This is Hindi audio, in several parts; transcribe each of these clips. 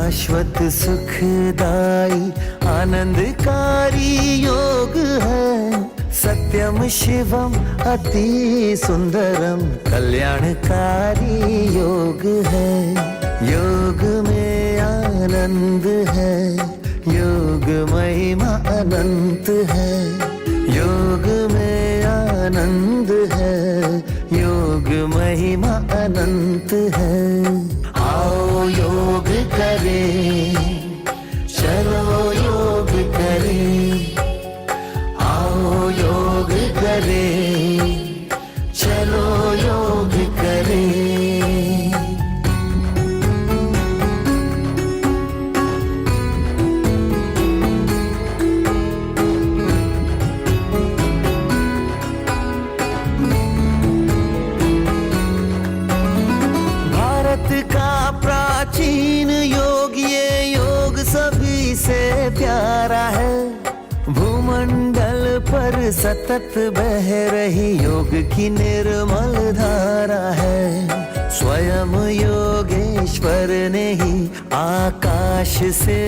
शाश्वत सुखदाई आनंदकारी योग है, सत्यम शिवम अति सुंदरम कल्याणकारी योग है। योग में आनंद है, योग महिमा अनंत है। योग में आनंद है, योग महिमा अनंत है। आओ योग करें, चलो योग करें। आओ योग करें, चलो योग करें। प्राचीन योग, ये योग सभी से प्यारा है। भूमंडल पर सतत बह रही योग की निर्मल धारा है। स्वयं योगेश्वर ने ही आकाश से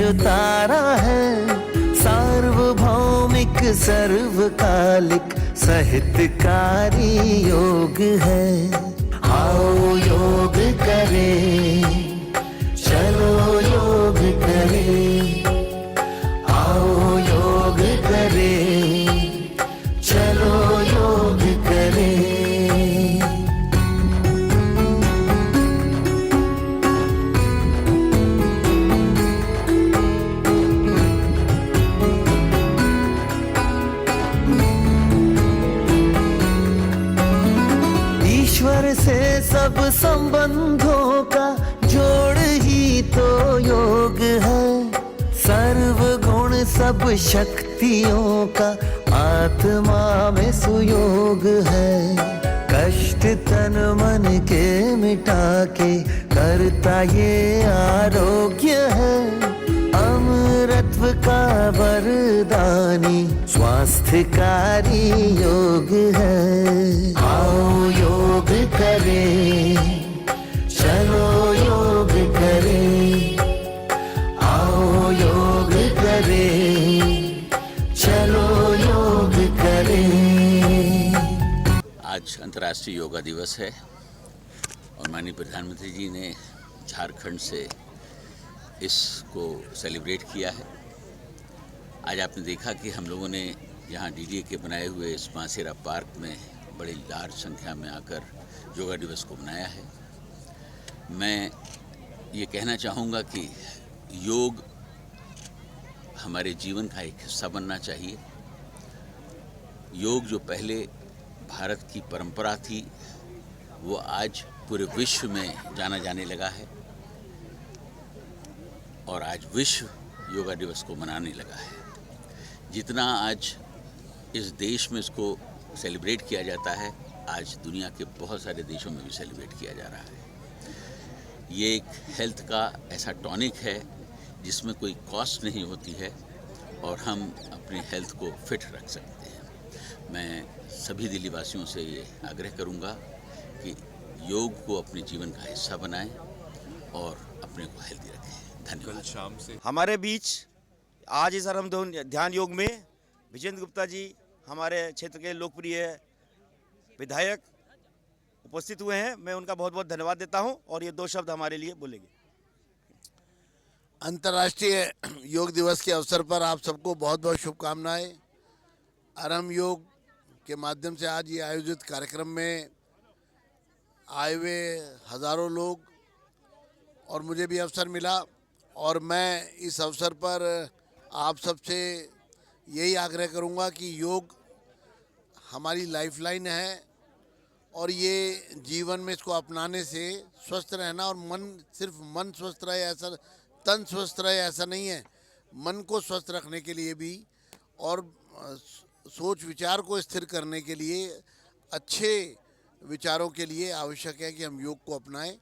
उतारा है। सार्वभौमिक सर्वकालिक साहित्यकारी योग है। आओ योग करें, चलो योग करें। आओ योग करें, चलो योग करें। ईश्वर से सब संबंधों का जोड़ ही तो योग है। सर्व गुण सब शक्तियों का आत्मा में सुयोग है। कष्ट तन मन के मिटा के करता ये आरोग्य है। अमरत्व का वरदानी स्वास्थ्यकारी योग है। आओ योग करें, चलो योग करें। आओ योग करें, चलो योग करें। आज अंतर्राष्ट्रीय योगा दिवस है और माननीय प्रधानमंत्री जी ने झारखंड से इसको सेलिब्रेट किया है। आज आपने देखा कि हम लोगों ने यहाँ डीडीए के बनाए हुए इस मासेरा पार्क में बड़ी लार्ज संख्या में आकर योगा दिवस को मनाया है। मैं ये कहना चाहूँगा कि योग हमारे जीवन का एक हिस्सा बनना चाहिए। योग जो पहले भारत की परंपरा थी, वो आज पूरे विश्व में जाना जाने लगा है और आज विश्व योगा दिवस को मनाने लगा है। जितना आज इस देश में इसको सेलिब्रेट किया जाता है, आज दुनिया के बहुत सारे देशों में भी सेलिब्रेट किया जा रहा है। ये एक हेल्थ का ऐसा टॉनिक है जिसमें कोई कॉस्ट नहीं होती है और हम अपनी हेल्थ को फिट रख सकते हैं। मैं सभी दिल्ली वासियों से ये आग्रह करूँगा कि योग को अपने जीवन का हिस्सा बनाएं और अपने को हेल्दी रखें। धन्यवाद। शाम से हमारे बीच आज इस आरंभ ध्यान योग में विजेंद्र गुप्ता जी, हमारे क्षेत्र के लोकप्रिय विधायक, उपस्थित हुए हैं। मैं उनका बहुत बहुत धन्यवाद देता हूं और ये 2 शब्द हमारे लिए बोलेंगे। अंतर्राष्ट्रीय योग दिवस के अवसर पर आप सबको बहुत बहुत शुभकामनाएं। आरंभ योग के माध्यम से आज ये आयोजित कार्यक्रम में आए हुए हज़ारों लोग और मुझे भी अवसर मिला और मैं इस अवसर पर आप सबसे यही आग्रह करूंगा कि योग हमारी लाइफलाइन है और ये जीवन में इसको अपनाने से स्वस्थ रहना, और सिर्फ मन स्वस्थ रहे ऐसा, तन स्वस्थ रहे ऐसा नहीं है, मन को स्वस्थ रखने के लिए भी और सोच विचार को स्थिर करने के लिए, अच्छे विचारों के लिए आवश्यक है कि हम योग को अपनाएं।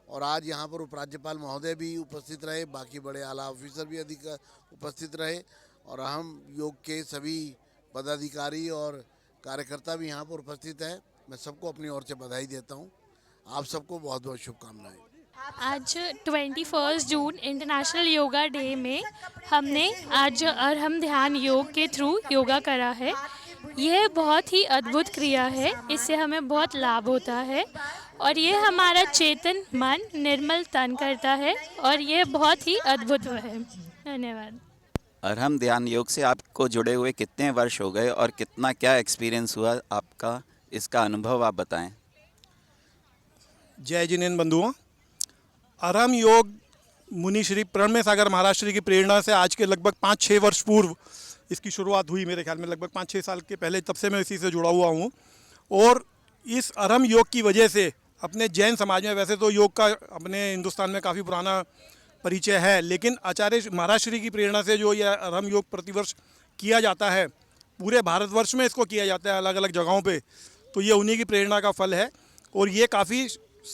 और आज यहाँ पर उपराज्यपाल महोदय भी उपस्थित रहे, बाकी बड़े आला ऑफिसर भी अधिक उपस्थित रहे और हम योग के सभी पदाधिकारी और कार्यकर्ता भी यहाँ पर उपस्थित हैं। मैं सबको अपनी ओर से बधाई देता हूँ। आप सबको बहुत बहुत शुभकामनाएं। आज 21 जून इंटरनेशनल योगा डे में हमने आज अरहम ध्यान योग के थ्रू योगा करा है। यह बहुत ही अद्भुत क्रिया है, इससे हमें बहुत लाभ होता है और ये हमारा चेतन मन निर्मल तन करता है और ये बहुत ही अद्भुत है। धन्यवाद। अरहम ध्यान योग से आपको जुड़े हुए कितने वर्ष हो गए और कितना क्या एक्सपीरियंस हुआ आपका, इसका अनुभव आप बताएं। जय जिनेन बंधुओं, अरहम योग मुनि श्री प्रणमय सागर महाराज श्री की प्रेरणा से आज के लगभग 5-6 वर्ष पूर्व इसकी शुरुआत हुई। मेरे ख्याल में लगभग 5-6 साल के पहले, तब से मैं इसी से जुड़ा हुआ हूँ। और इस अरहम योग की वजह से अपने जैन समाज में, वैसे तो योग का अपने हिंदुस्तान में काफ़ी पुराना परिचय है, लेकिन आचार्य महाराज श्री की प्रेरणा से जो यह अरहम योग प्रतिवर्ष किया जाता है, पूरे भारतवर्ष में इसको किया जाता है अलग अलग जगहों पे, तो ये उन्हीं की प्रेरणा का फल है। और ये काफ़ी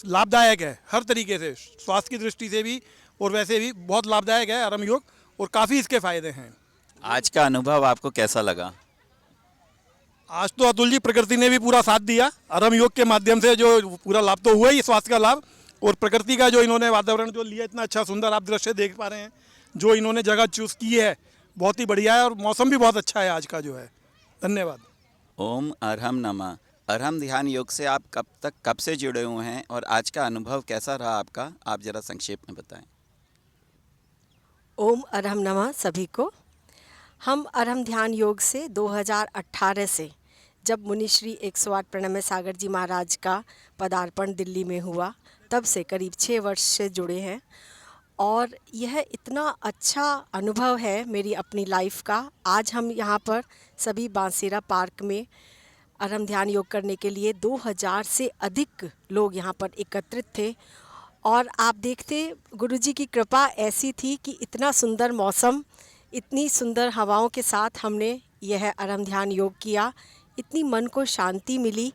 लाभदायक है हर तरीके से, स्वास्थ्य की दृष्टि से भी और वैसे भी बहुत लाभदायक है अरहम योग, और काफ़ी इसके फ़ायदे हैं। आज का अनुभव आपको कैसा लगा? आज तो अतुल जी, प्रकृति ने भी पूरा साथ दिया। अरहम योग के माध्यम से जो पूरा लाभ तो हुआ ही, स्वास्थ्य का लाभ, और प्रकृति का जो इन्होंने वातावरण जो लिया, इतना अच्छा सुंदर आप दृश्य देख पा रहे हैं, जो इन्होंने जगह चूज़ की है बहुत ही बढ़िया है, और मौसम भी बहुत अच्छा है आज का जो है। धन्यवाद। ओम अरहम नमः। अरहम ध्यान योग से आप कब से जुड़े हुए हैं और आज का अनुभव कैसा रहा आपका, आप ज़रा संक्षेप में बताएं। ओम अरहम नमः सभी को। हम अरहम ध्यान योग से 2018 से, जब मुनिश्री 108 प्रणमय सागर जी महाराज का पदार्पण दिल्ली में हुआ, तब से करीब 6 वर्ष से जुड़े हैं। और यह इतना अच्छा अनुभव है मेरी अपनी लाइफ का। आज हम यहाँ पर सभी बांसेरा पार्क में अरहम ध्यान योग करने के लिए 2000 से अधिक लोग यहाँ पर एकत्रित थे। और आप देखते, गुरुजी की कृपा ऐसी थी कि इतना सुंदर मौसम, इतनी सुंदर हवाओं के साथ हमने यह अरहम ध्यान योग किया। इतनी मन को शांति मिली।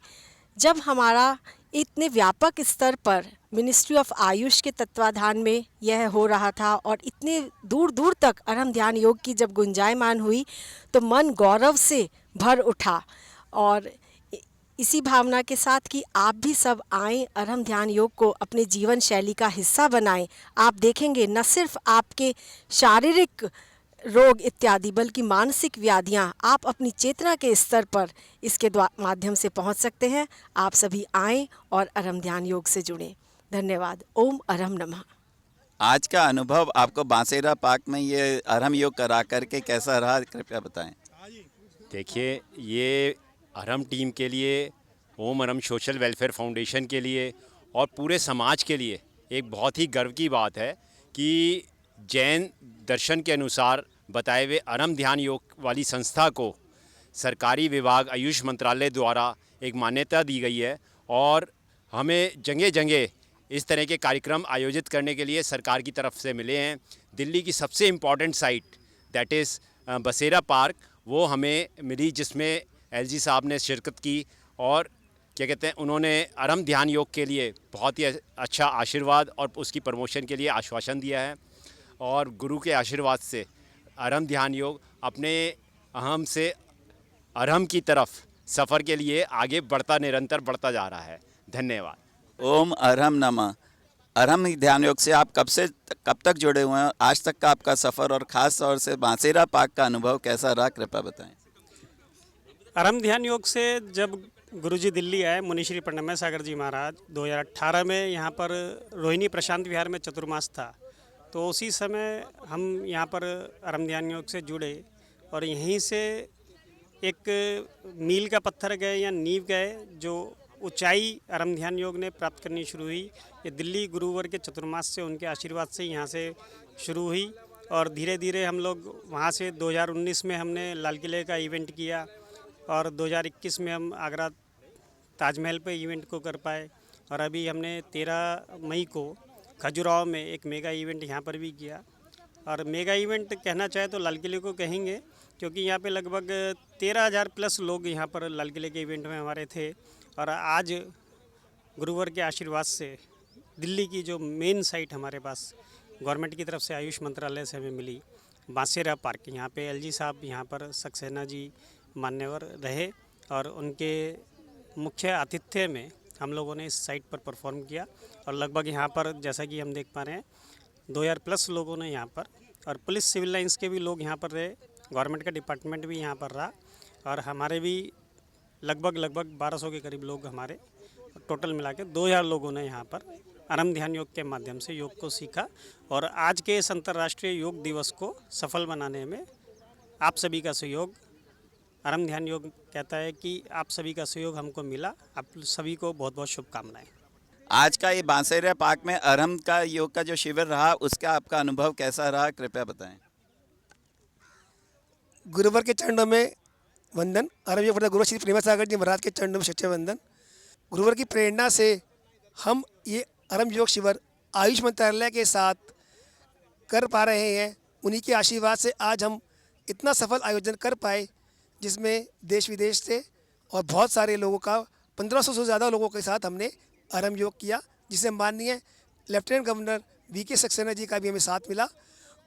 जब हमारा इतने व्यापक स्तर पर मिनिस्ट्री ऑफ आयुष के तत्वाधान में यह हो रहा था और इतने दूर दूर तक अरहम ध्यान योग की जब गुंजायमान हुई, तो मन गौरव से भर उठा। और इसी भावना के साथ कि आप भी सब आएँ, अरहम ध्यान योग को अपने जीवन शैली का हिस्सा बनाएं। आप देखेंगे न सिर्फ आपके शारीरिक रोग इत्यादि, बल्कि मानसिक व्याधियां आप अपनी चेतना के स्तर पर इसके माध्यम से पहुंच सकते हैं। आप सभी आएँ और अरहम ध्यान योग से जुड़ें। धन्यवाद। ओम अरहम नमः। आज का अनुभव आपको बांसेरा पार्क में ये अरहम योग करा करके कैसा रहा, कृपया बताएं। देखिए, ये अरहम टीम के लिए, ओम अरहम सोशल वेलफेयर फाउंडेशन के लिए और पूरे समाज के लिए एक बहुत ही गर्व की बात है कि जैन दर्शन के अनुसार बताए हुए अरहम ध्यान योग वाली संस्था को सरकारी विभाग आयुष मंत्रालय द्वारा एक मान्यता दी गई है। और हमें जगह जगह इस तरह के कार्यक्रम आयोजित करने के लिए सरकार की तरफ से मिले हैं। दिल्ली की सबसे इम्पॉर्टेंट साइट दैट इज़ बसेरा पार्क, वो हमें मिली, जिसमें एलजी साहब ने शिरकत की और क्या कहते हैं, उन्होंने अरहम ध्यान योग के लिए बहुत ही अच्छा आशीर्वाद और उसकी प्रमोशन के लिए आश्वासन दिया है। और गुरु के आशीर्वाद से अरहम ध्यान योग अपने अहम से अरहम की तरफ सफ़र के लिए आगे निरंतर बढ़ता जा रहा है। धन्यवाद। ओम अरहम नमः। अरहम ध्यान योग से आप कब तक जुड़े हुए हैं, आज तक का आपका सफ़र और ख़ास तौर से बांसेरा पार्क का अनुभव कैसा रहा, कृपया बताएं। अरहम ध्यान योग से जब गुरुजी दिल्ली आए, मुनिश्री प्रणमय सागर जी महाराज, 2018 में यहाँ पर रोहिणी प्रशांत विहार में चतुर्मास था, तो उसी समय हम यहाँ पर अरहम ध्यान योग से जुड़े और यहीं से एक मील का पत्थर गए या नींव गए, जो ऊंचाई अरहम ध्यान योग ने प्राप्त करनी शुरू हुई। ये दिल्ली गुरुवर के चतुर्मास से, उनके आशीर्वाद से यहाँ से शुरू हुई और धीरे धीरे हम लोग वहाँ से 2019 में हमने लाल किले का इवेंट किया और 2021 में हम आगरा ताजमहल पे इवेंट को कर पाए। और अभी हमने 13 मई को खजुराहो में एक मेगा इवेंट यहाँ पर भी किया। और मेगा इवेंट कहना चाहे तो लाल किले को कहेंगे, क्योंकि यहाँ पे लगभग 13,000 प्लस लोग यहाँ पर लाल किले के इवेंट में हमारे थे। और आज गुरुवर के आशीर्वाद से दिल्ली की जो मेन साइट हमारे पास गवर्नमेंट की तरफ से आयुष मंत्रालय से हमें मिली, बांसेरा पार्क, यहाँ पे एलजी साहब यहाँ पर सक्सेना जी मान्यवर रहे और उनके मुख्य आतिथ्य में हम लोगों ने इस साइट पर परफॉर्म किया और लगभग यहाँ पर जैसा कि हम देख पा रहे हैं 2000 प्लस लोगों ने यहाँ पर, और पुलिस सिविल लाइंस के भी लोग यहाँ पर रहे, गवर्नमेंट का डिपार्टमेंट भी यहाँ पर रहा, और हमारे भी लगभग 1200 के करीब लोग हमारे टोटल मिला के 2000 लोगों ने यहाँ पर आरम ध्यान योग के माध्यम से योग को सीखा। और आज के इस अंतर्राष्ट्रीय योग दिवस को सफल बनाने में आप सभी का सहयोग, आरम ध्यान योग कहता है कि आप सभी का सहयोग हमको मिला। आप सभी को बहुत बहुत शुभकामनाएं। आज का ये बांसेरा पार्क में अरहम का योग का जो शिविर रहा, उसका आपका अनुभव कैसा रहा, कृपया बताएं। गुरुवर के चरणों में वंदन। आरम योग गुरु श्री प्रेम सागर जी महाराज के चरणों में सच्चे वंदन। गुरुवर की प्रेरणा से हम ये आरम योग शिविर आयुष मंत्रालय के साथ कर पा रहे हैं। उन्हीं के आशीर्वाद से आज हम इतना सफल आयोजन कर पाए, जिसमें देश विदेश से और बहुत सारे लोगों का 1500 से ज़्यादा लोगों के साथ हमने आरम योग किया, जिसे माननीय lieutenant governor VK Saxena ji का भी हमें साथ मिला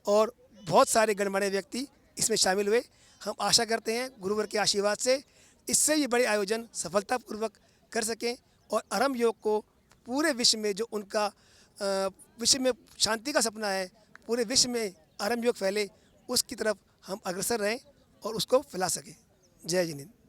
और बहुत सारे गणमान्य व्यक्ति इसमें शामिल हुए। हम आशा करते हैं गुरुवर के आशीर्वाद से इससे ये बड़े आयोजन सफलतापूर्वक कर सकें और आरम योग को पूरे विश्व में, जो उनका विश्व में शांति का सपना है, पूरे विश्व में आरम योग फैले, उसकी तरफ हम अग्रसर रहें और उसको फैला सकें। जय जिनेंद्र।